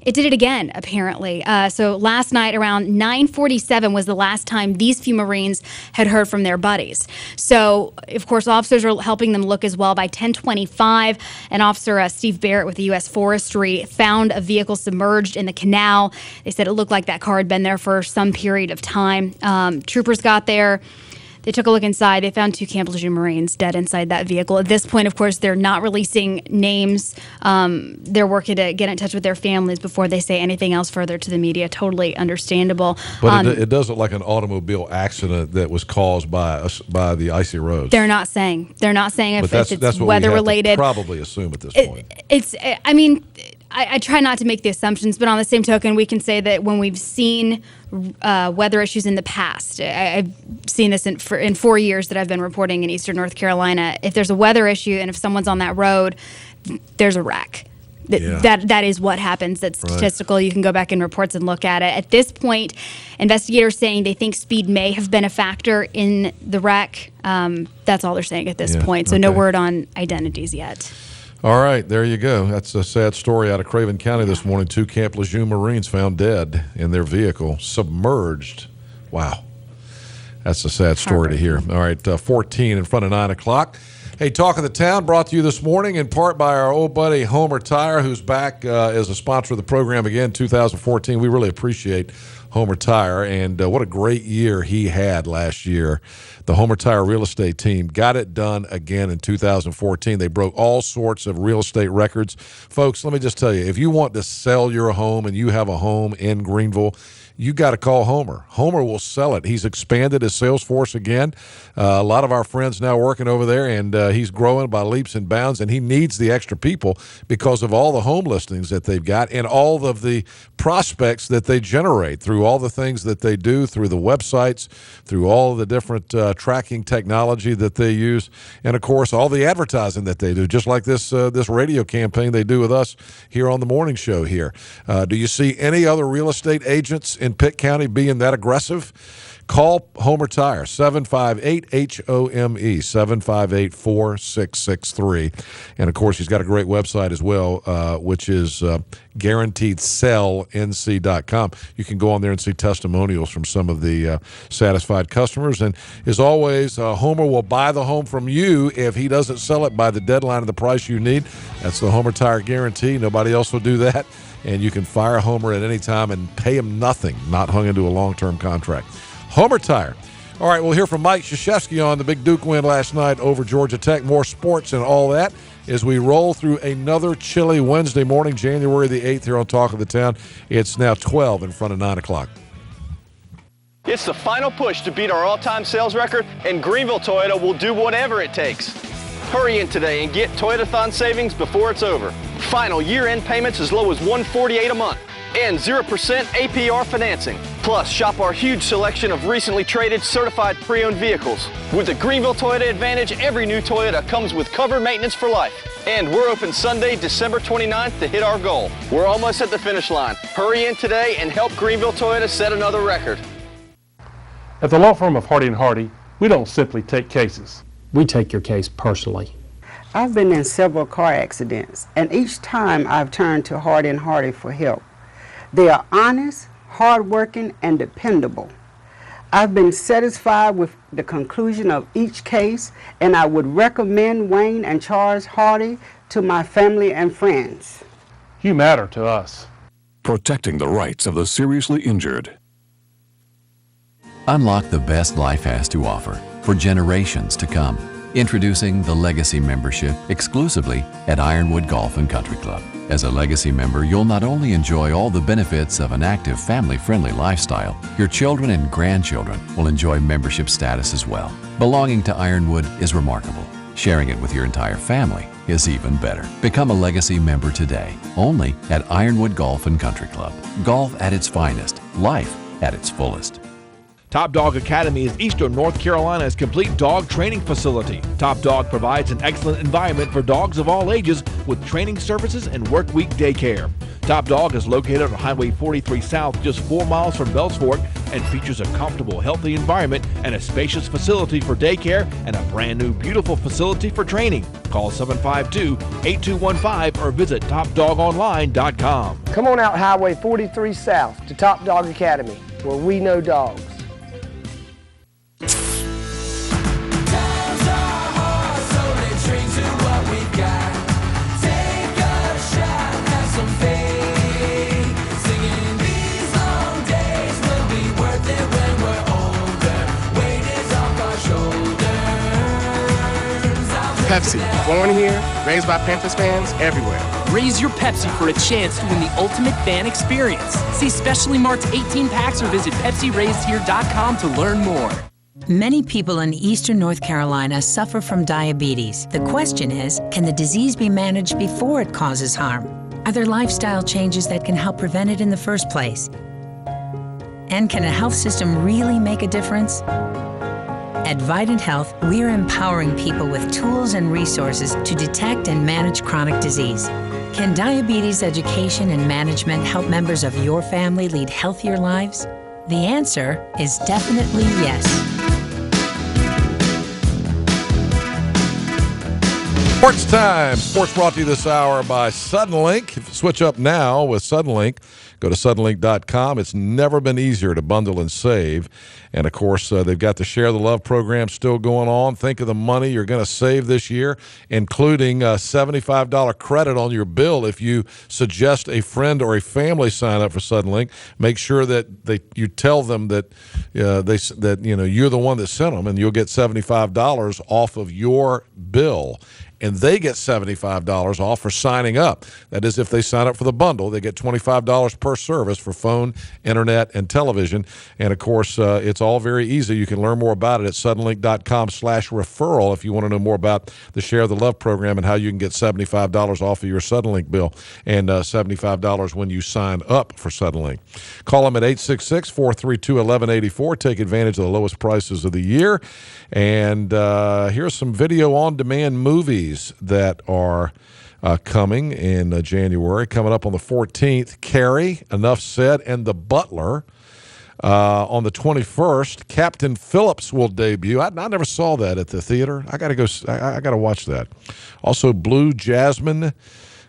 It did it again, apparently. So last night around 9:47 was the last time these few Marines had heard from their buddies. So, of course, officers are helping them look as well. By 10:25, an officer, Steve Barrett with the U.S. Forestry, found a vehicle submerged in the canal. They said it looked like that car had been there for some period of time. Troopers got there. They took a look inside. They found 2 Camp Lejeune Marines dead inside that vehicle. At this point, of course, they're not releasing names. They're working to get in touch with their families before they say anything else further to the media. Totally understandable. But it does look like an automobile accident that was caused by the icy roads. They're not saying if it's weather related. Probably assume at this point. I try not to make the assumptions, but on the same token, we can say that when we've seen weather issues in the past, I've seen this in 4 years that I've been reporting in Eastern North Carolina. If there's a weather issue and if someone's on that road, there's a wreck. That is what happens. That's statistical. Right. You can go back in reports and look at it. At this point, investigators saying they think speed may have been a factor in the wreck. That's all they're saying at this point. So no word on identities yet. All right, there you go. That's a sad story out of Craven County this morning. 2 Camp Lejeune Marines found dead in their vehicle, submerged. Wow. That's a sad story to hear. All right, 14 in front of 9 o'clock. Hey, Talk of the Town brought to you this morning in part by our old buddy Homer Tire, who's back as a sponsor of the program again, 2014. We really appreciate Homer Tire, and what a great year he had last year. The Homer Tire real estate team got it done again in 2014. They broke all sorts of real estate records. Folks, let me just tell you, if you want to sell your home and you have a home in Greenville, you got to call Homer. Homer will sell it. He's expanded his sales force again. A lot of our friends now working over there, and he's growing by leaps and bounds, and he needs the extra people because of all the home listings that they've got and all of the prospects that they generate through all the things that they do, through the websites, through all of the different tracking technology that they use, and, of course, all the advertising that they do, just like this radio campaign they do with us here on the morning show here. Do you see any other real estate agents in Pitt County being that aggressive? Call Homer Tire, 758-HOME, 758-4663. And, of course, he's got a great website as well, which is guaranteedsellnc.com. You can go on there and see testimonials from some of the satisfied customers. And, as always, Homer will buy the home from you if he doesn't sell it by the deadline of the price you need. That's the Homer Tire guarantee. Nobody else will do that. And you can fire Homer at any time and pay him nothing, not hung into a long-term contract. Homer Tire. All right, we'll hear from Mike Krzyzewski on the Big Duke win last night over Georgia Tech. More sports and all that as we roll through another chilly Wednesday morning, January the 8th here on Talk of the Town. It's now 12 in front of 9 o'clock. It's the final push to beat our all-time sales record, and Greenville Toyota will do whatever it takes. Hurry in today and get Toyotathon savings before it's over. Final year-end payments as low as $148 a month. And 0% APR financing. Plus, shop our huge selection of recently traded certified pre-owned vehicles. With the Greenville Toyota Advantage, every new Toyota comes with covered maintenance for life. And we're open Sunday, December 29th to hit our goal. We're almost at the finish line. Hurry in today and help Greenville Toyota set another record. At the law firm of Hardy & Hardy, we don't simply take cases. We take your case personally. I've been in several car accidents, and each time I've turned to Hardy & Hardy for help. They are honest, hardworking, and dependable. I've been satisfied with the conclusion of each case, and I would recommend Wayne and Charles Hardy to my family and friends. You matter to us. Protecting the rights of the seriously injured. Unlock the best life has to offer for generations to come. Introducing the Legacy membership exclusively at Ironwood Golf and Country Club. As a Legacy member, you'll not only enjoy all the benefits of an active, family-friendly lifestyle, your children and grandchildren will enjoy membership status as well. Belonging to Ironwood is remarkable. Sharing it with your entire family is even better. Become a Legacy member today, only at Ironwood Golf and Country Club. Golf at its finest, life at its fullest. Top Dog Academy is Eastern North Carolina's complete dog training facility. Top Dog provides an excellent environment for dogs of all ages with training services and work week daycare. Top Dog is located on Highway 43 South, just 4 miles from Bells Fork, and features a comfortable, healthy environment and a spacious facility for daycare and a brand new, beautiful facility for training. Call 752-8215 or visit topdogonline.com. Come on out Highway 43 South to Top Dog Academy, where we know dogs. Pepsi, born here, raised by Panthers fans everywhere. Raise your Pepsi for a chance to win the ultimate fan experience. See specially marked 18 packs or visit PepsiRaisedHere.com to learn more. Many people in eastern North Carolina suffer from diabetes. The question is, can the disease be managed before it causes harm? Are there lifestyle changes that can help prevent it in the first place? And can a health system really make a difference? At Vidant Health, we're empowering people with tools and resources to detect and manage chronic disease. Can diabetes education and management help members of your family lead healthier lives? The answer is definitely yes. Sports time. Sports brought to you this hour by Suddenlink. If you switch up now with Suddenlink, go to suddenlink.com. It's never been easier to bundle and save. And, of course, they've got the Share the Love program still going on. Think of the money you're going to save this year, including a $75 credit on your bill if you suggest a friend or a family sign up for Suddenlink. Make sure that you tell them that you're the one that sent them, and you'll get $75 off of your bill. And they get $75 off for signing up. That is, if they sign up for the bundle, they get $25 per service for phone, internet, and television. And, of course, it's all very easy. You can learn more about it at suddenlink.com/referral if you want to know more about the Share the Love program and how you can get $75 off of your Suddenlink bill and $75 when you sign up for Suddenlink. Call them at 866-432-1184. Take advantage of the lowest prices of the year. And here's some video-on-demand movies that are coming in January. Coming up on the 14th, Carrie, Enough Said, and The Butler. On the 21st, Captain Phillips will debut. I never saw that at the theater. I got to watch that. Also, Blue Jasmine.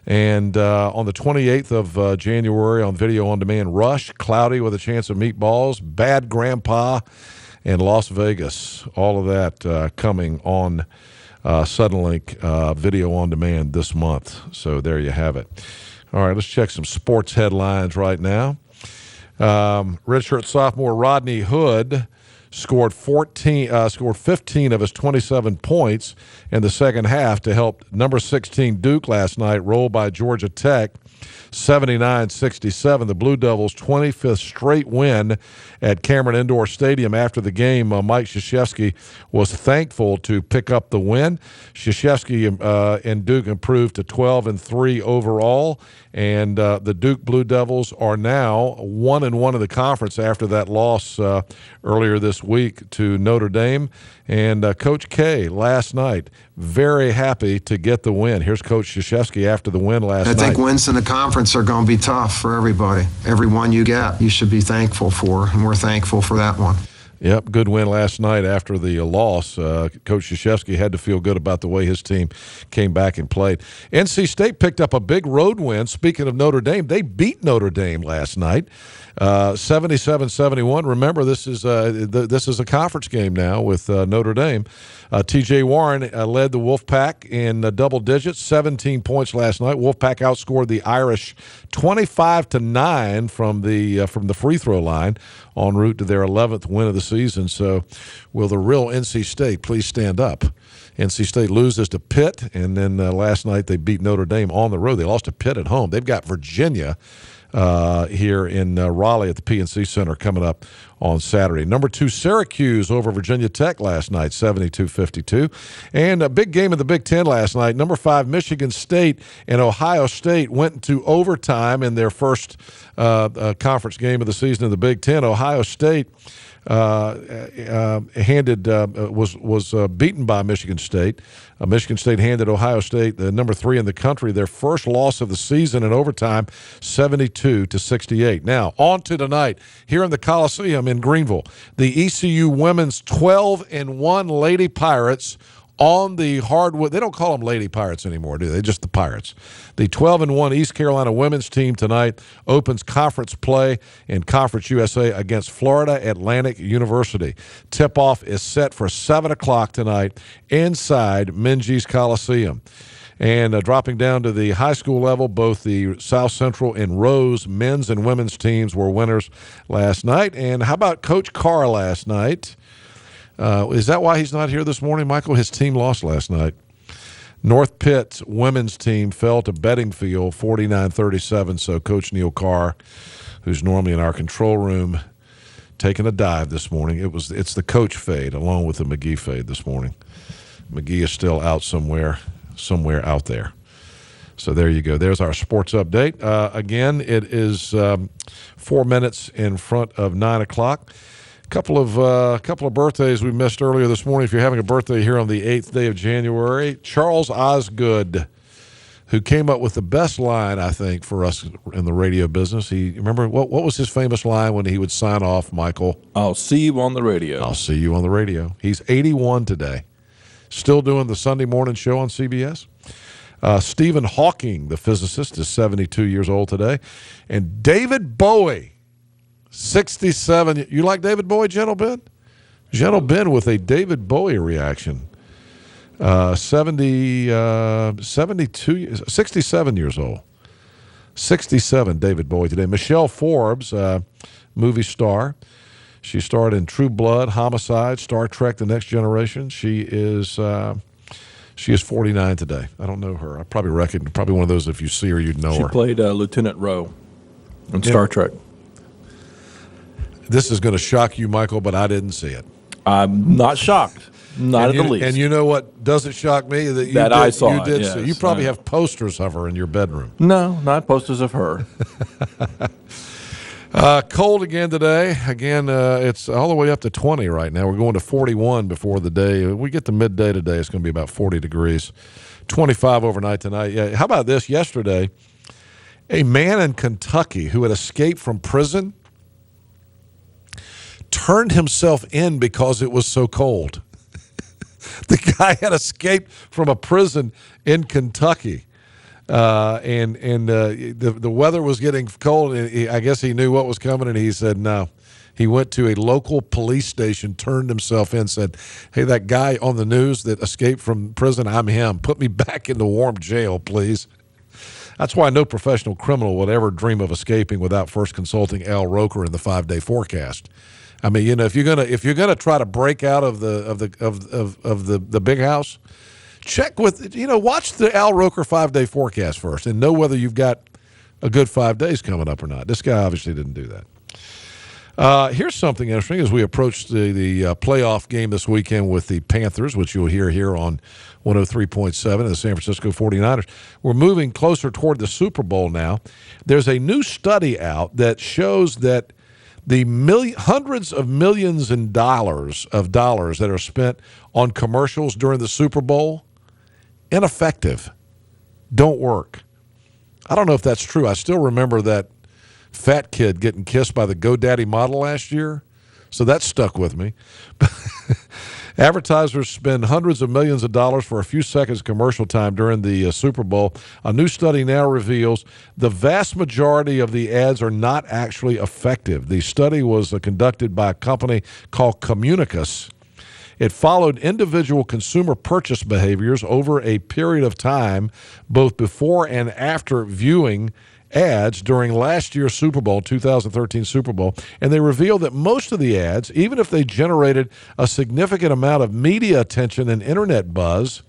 And on the 28th of January on Video On Demand, Rush, Cloudy with a Chance of Meatballs, Bad Grandpa, and Las Vegas. All of that coming on Suddenlink Video On Demand this month. So there you have it. All right, let's check some sports headlines right now. Redshirt sophomore Rodney Hood scored 15 of his 27 points in the second half to help number 16 Duke last night roll by Georgia Tech 79-67. The Blue Devils' 25th straight win at Cameron Indoor Stadium. After the game, Mike Krzyzewski was thankful to pick up the win. Krzyzewski and Duke improved to 12-3 overall, and the Duke Blue Devils are now 1-1 in the conference after that loss earlier this week to Notre Dame. And Coach K last night, very happy to get the win. Here's Coach Krzyzewski after the win last night. I think wins in the conference are going to be tough for everybody. Every one you get, you should be thankful for, and we're thankful for that one. Yep, good win last night after the loss. Coach Krzyzewski had to feel good about the way his team came back and played. NC State picked up a big road win. Speaking of Notre Dame, they beat Notre Dame last night, 77-71. Remember, this is a conference game now with Notre Dame. T.J. Warren led the Wolfpack in double digits, 17 points last night. Wolfpack outscored the Irish 25-9 from the free throw line, en route to their 11th win of the season. So will the real NC State please stand up? NC State loses to Pitt, and then last night they beat Notre Dame on the road. They lost to Pitt at home. They've got Virginia here in Raleigh at the PNC Center coming up on Saturday. Number 2, Syracuse over Virginia Tech last night, 72-52. And a big game in the Big Ten last night. Number 5, Michigan State and Ohio State went into overtime in their first conference game of the season in the Big Ten. Ohio State was beaten by Michigan State. Michigan State handed Ohio State, the number 3 in the country, their first loss of the season in overtime, 72-68. Now, on to tonight here in the Coliseum in Greenville. The ECU women's 12-1 Lady Pirates on the hardwood. They don't call them Lady Pirates anymore, do they? Just the Pirates. The 12-1 East Carolina women's team tonight opens conference play in Conference USA against Florida Atlantic University. Tip-off is set for 7 o'clock tonight inside Minges Coliseum. And dropping down to the high school level, both the South Central and Rose men's and women's teams were winners last night. And how about Coach Carr last night? Is that why he's not here this morning, Michael? His team lost last night. North Pitt's women's team fell to Beddingfield 49-37, so Coach Neil Carr, who's normally in our control room, taking a dive this morning. It's the coach fade along with the McGee fade this morning. McGee is still out somewhere out there. So there you go. There's our sports update. Again, it is 4 minutes in front of 9 o'clock. Couple of birthdays we missed earlier this morning. If you're having a birthday here on the 8th day of January, Charles Osgood, who came up with the best line, I think, for us in the radio business. Remember what was his famous line when he would sign off, Michael? I'll see you on the radio. I'll see you on the radio. He's 81 today. Still doing the Sunday morning show on CBS. Stephen Hawking, the physicist, is 72 years old today. And David Bowie, 67. You like David Bowie, Gentle Ben? Gentle Ben with a David Bowie reaction. 67 years old. 67, David Bowie today. Michelle Forbes, movie star. She starred in True Blood, Homicide, Star Trek: The Next Generation. She is 49 today. I don't know her. I probably one of those, if you see her, you'd know her. She played Lieutenant Rowe in Star Trek. This is going to shock you, Michael, but I didn't see it. I'm not shocked. Not in the least. And you know what doesn't shock me? I saw you did it, yes. see. You probably have posters of her in your bedroom. No, not posters of her. Cold again today. Again, it's all the way up to 20 right now. We're going to 41 before the day. We get to midday today, it's going to be about 40 degrees. 25 overnight tonight. Yeah. How about this? Yesterday, a man in Kentucky who had escaped from prison turned himself in because it was so cold. The guy had escaped from a prison in Kentucky, and the weather was getting cold, and I guess he knew what was coming, and he said no. He went to a local police station, turned himself in, said, "Hey, that guy on the news that escaped from prison, I'm him. Put me back into warm jail, please." That's why no professional criminal would ever dream of escaping without first consulting Al Roker in the 5-day forecast. I mean, you know, if you're gonna try to break out of the big house, check with, watch the Al Roker 5-day forecast first and know whether you've got a good 5 days coming up or not. This guy obviously didn't do that. Here's something interesting as we approach the playoff game this weekend with the Panthers, which you'll hear here on 103.7 and the San Francisco 49ers. We're moving closer toward the Super Bowl now. There's a new study out that shows that the hundreds of millions of dollars that are spent on commercials during the Super Bowl, ineffective, don't work. I don't know if that's true. I still remember that fat kid getting kissed by the GoDaddy model last year, so that stuck with me. Advertisers spend hundreds of millions of dollars for a few seconds commercial time during the Super Bowl. A new study now reveals the vast majority of the ads are not actually effective. The study was conducted by a company called Communicus. It followed individual consumer purchase behaviors over a period of time, both before and after viewing ads during last year's Super Bowl, 2013 Super Bowl, and they revealed that most of the ads, even if they generated a significant amount of media attention and internet buzz,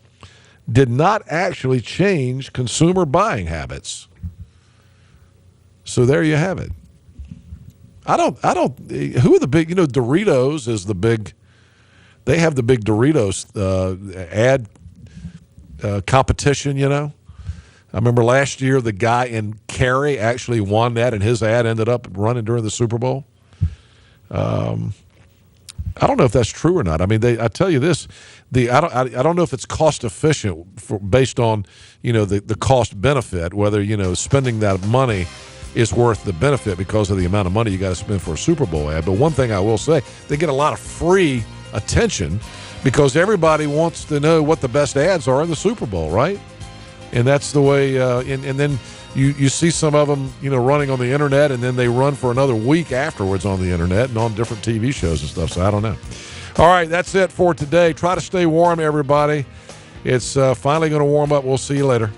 did not actually change consumer buying habits. So there you have it. Who are the big, Doritos is the big, they have the big Doritos ad competition, I remember last year the guy in Cary actually won that, and his ad ended up running during the Super Bowl. I don't know if that's true or not. I mean, I tell you this, I don't know if it's cost efficient based on the cost benefit, whether spending that money is worth the benefit because of the amount of money you got to spend for a Super Bowl ad. But one thing I will say, they get a lot of free attention because everybody wants to know what the best ads are in the Super Bowl, right? And that's the way, and then you see some of them, running on the internet, and then they run for another week afterwards on the internet and on different TV shows and stuff. So I don't know. All right, that's it for today. Try to stay warm, everybody. It's finally going to warm up. We'll see you later.